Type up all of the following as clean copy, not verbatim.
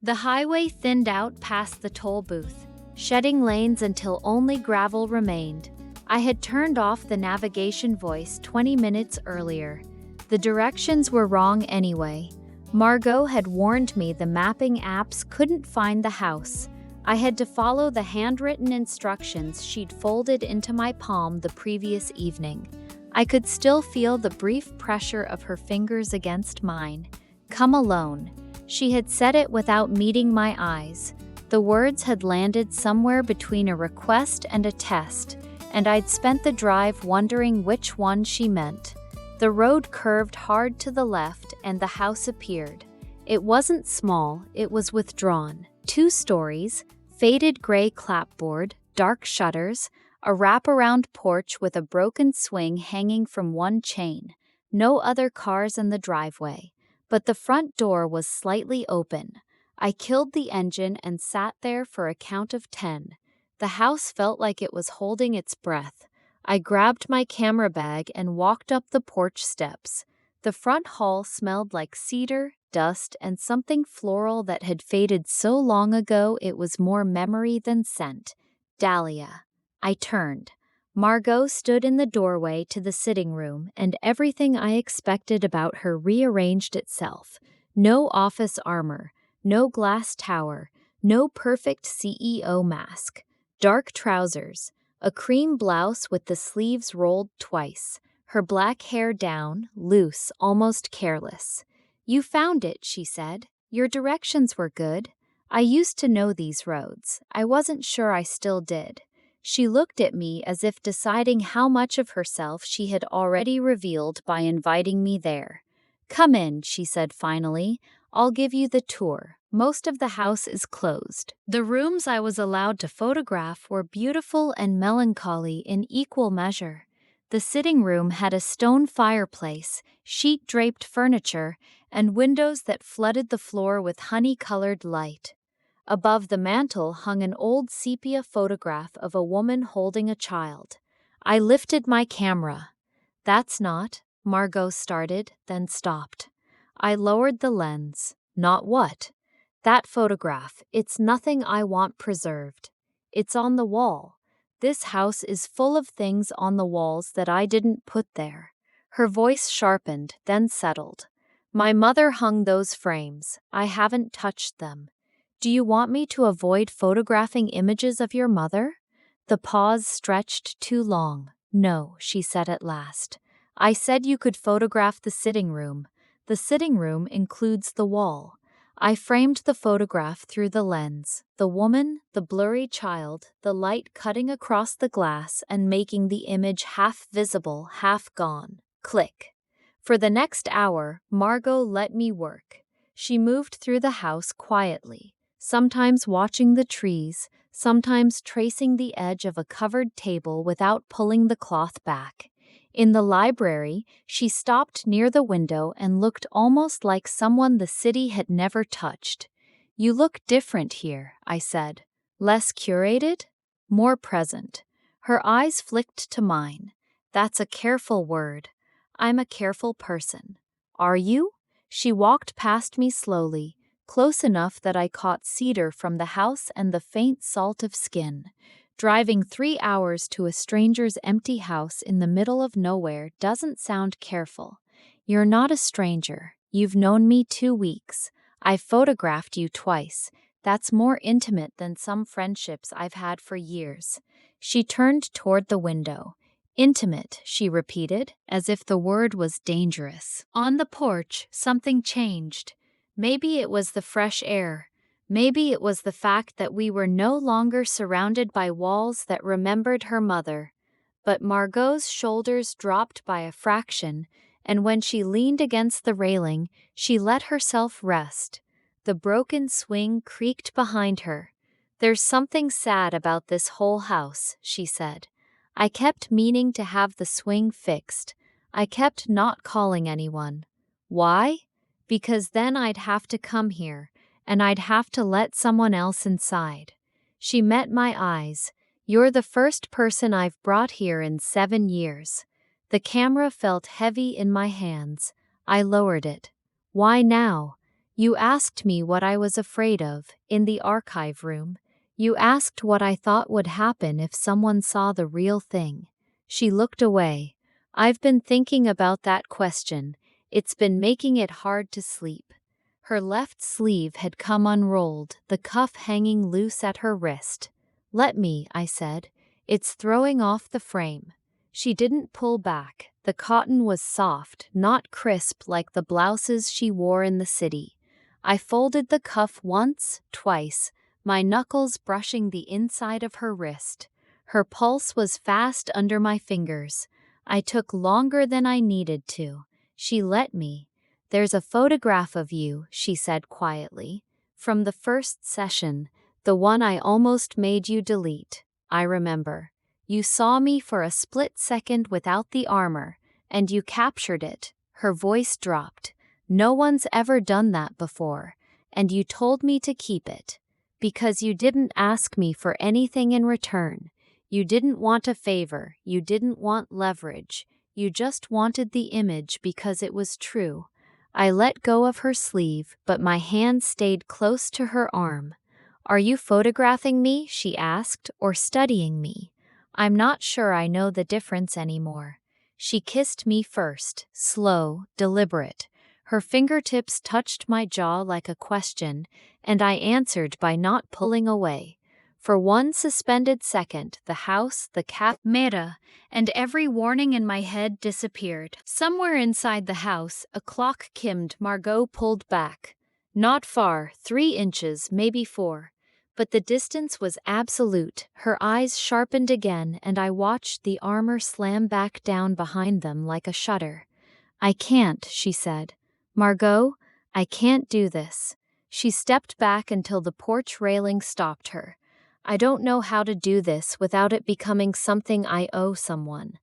The highway thinned out past the toll booth, shedding lanes until only gravel remained. I had turned off the navigation voice 20 minutes earlier. The directions were wrong anyway. Margot had warned me the mapping apps couldn't find the house. I had to follow the handwritten instructions she'd folded into my palm the previous evening. I could still feel the brief pressure of her fingers against mine. "Come alone." She had said it without meeting my eyes. The words had landed somewhere between a request and a test, and I'd spent the drive wondering which one she meant. The road curved hard to the left and the house appeared. It wasn't small, it was withdrawn. 2 stories, faded gray clapboard, dark shutters, a wraparound porch with a broken swing hanging from one chain. No other cars in the driveway, but the front door was slightly open. I killed the engine and sat there for a count of 10. The house felt like it was holding its breath. I grabbed my camera bag and walked up the porch steps. The front hall smelled like cedar, dust, and something floral that had faded so long ago it was more memory than scent. Dahlia. I turned. Margot stood in the doorway to the sitting room, and everything I expected about her rearranged itself. No office armor, no glass tower, no perfect CEO mask. Dark trousers, a cream blouse with the sleeves rolled twice, her black hair down, loose, almost careless. "You found it," she said. "Your directions were good. I used to know these roads. I wasn't sure I still did." She looked at me as if deciding how much of herself she had already revealed by inviting me there. "Come in," she said finally. "I'll give you the tour. Most of the house is closed." The rooms I was allowed to photograph were beautiful and melancholy in equal measure. The sitting room had a stone fireplace, sheet-draped furniture, and windows that flooded the floor with honey-colored light. Above the mantel hung an old sepia photograph of a woman holding a child. I lifted my camera. "That's not," Margot started, then stopped. I lowered the lens. "Not what?" "That photograph. It's nothing I want preserved. It's on the wall. This house is full of things on the walls that I didn't put there." Her voice sharpened, then settled. "My mother hung those frames. I haven't touched them. Do you want me to avoid photographing images of your mother?" The pause stretched too long. "No," she said at last. "I said you could photograph the sitting room. The sitting room includes the wall." I framed the photograph through the lens. The woman, the blurry child, the light cutting across the glass and making the image half visible, half gone. Click. For the next hour, Margot let me work. She moved through the house quietly, sometimes watching the trees, sometimes tracing the edge of a covered table without pulling the cloth back. In the library, she stopped near the window and looked almost like someone the city had never touched. "You look different here," I said. "Less curated? More present." Her eyes flicked to mine. "That's a careful word. I'm a careful person." "Are you?" She walked past me slowly, close enough that I caught cedar from the house and the faint salt of skin. Driving 3 hours to a stranger's empty house in the middle of nowhere doesn't sound careful. "You're not a stranger. You've known me 2 weeks. I've photographed you twice. That's more intimate than some friendships I've had for years." She turned toward the window. "Intimate," she repeated, as if the word was dangerous. On the porch, something changed. Maybe it was the fresh air. Maybe it was the fact that we were no longer surrounded by walls that remembered her mother. But Margot's shoulders dropped by a fraction, and when she leaned against the railing, she let herself rest. The broken swing creaked behind her. "There's something sad about this whole house," she said. "I kept meaning to have the swing fixed. I kept not calling anyone. Why? Because then I'd have to come here, and I'd have to let someone else inside." She met my eyes. "You're the first person I've brought here in 7 years. The camera felt heavy in my hands. I lowered it. "Why now? You asked me what I was afraid of, in the archive room. You asked what I thought would happen if someone saw the real thing. She looked away. I've been thinking about that question. It's been making it hard to sleep. Her left sleeve had come unrolled, the cuff hanging loose at her wrist. Let me, I said. It's throwing off the frame. She didn't pull back. The cotton was soft, not crisp like the blouses she wore in the city. I folded the cuff once, twice, my knuckles brushing the inside of her wrist. Her pulse was fast under my fingers. I took longer than I needed to. She let me. There's a photograph of you, she said quietly. From the first session, the one I almost made you delete. I remember. You saw me for a split second without the armor, and you captured it. Her voice dropped. No one's ever done that before, and you told me to keep it. Because you didn't ask me for anything in return. You didn't want a favor, you didn't want leverage. You just wanted the image because it was true. I let go of her sleeve, but my hand stayed close to her arm. Are you photographing me, she asked, or studying me? I'm not sure I know the difference anymore. She kissed me first, slow, deliberate. Her fingertips touched my jaw like a question, and I answered by not pulling away. For one suspended second, the house, the camera, and every warning in my head disappeared. Somewhere inside the house, a clock chimed. Margot pulled back. Not far, 3 inches, maybe 4. But the distance was absolute. Her eyes sharpened again, and I watched the armor slam back down behind them like a shutter. I can't, she said. Margot, I can't do this. She stepped back until the porch railing stopped her. I don't know how to do this without it becoming something I owe someone.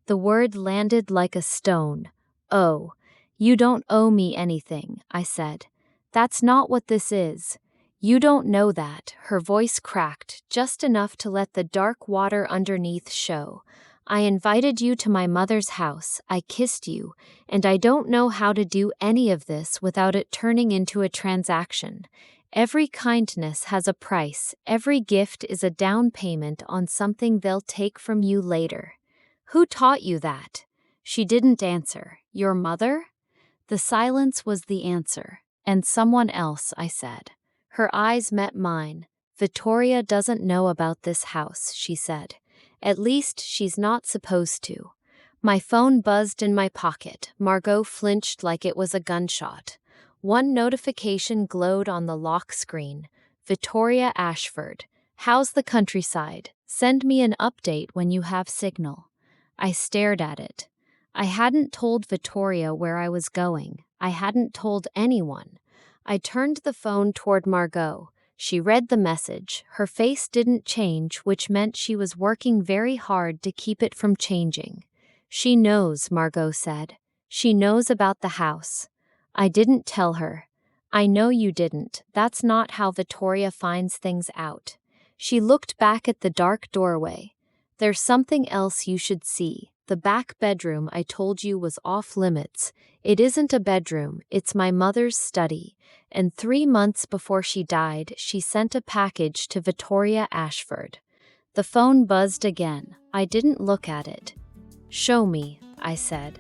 The word landed like a stone. Oh, you don't owe me anything, I said. That's not what this is. You don't know that. Her voice cracked, just enough to let the dark water underneath show. I invited you to my mother's house, I kissed you, and I don't know how to do any of this without it turning into a transaction. Every kindness has a price, every gift is a down payment on something they'll take from you later. Who taught you that? She didn't answer. Your mother? The silence was the answer. And someone else, I said. Her eyes met mine. Vittoria doesn't know about this house, she said. At least she's not supposed to. My phone buzzed in my pocket. Margot flinched like it was a gunshot. One notification glowed on the lock screen. Vittoria Ashford. How's the countryside? Send me an update when you have signal. I stared at it. I hadn't told Vittoria where I was going. I hadn't told anyone. I turned the phone toward Margot. She read the message. Her face didn't change, which meant she was working very hard to keep it from changing. She knows, Margot said. She knows about the house. I didn't tell her. I know you didn't. That's not how Vittoria finds things out. She looked back at the dark doorway. There's something else you should see. The back bedroom I told you was off limits. It isn't a bedroom, it's my mother's study. And 3 months before she died, she sent a package to Vittoria Ashford. The phone buzzed again. I didn't look at it. Show me, I said.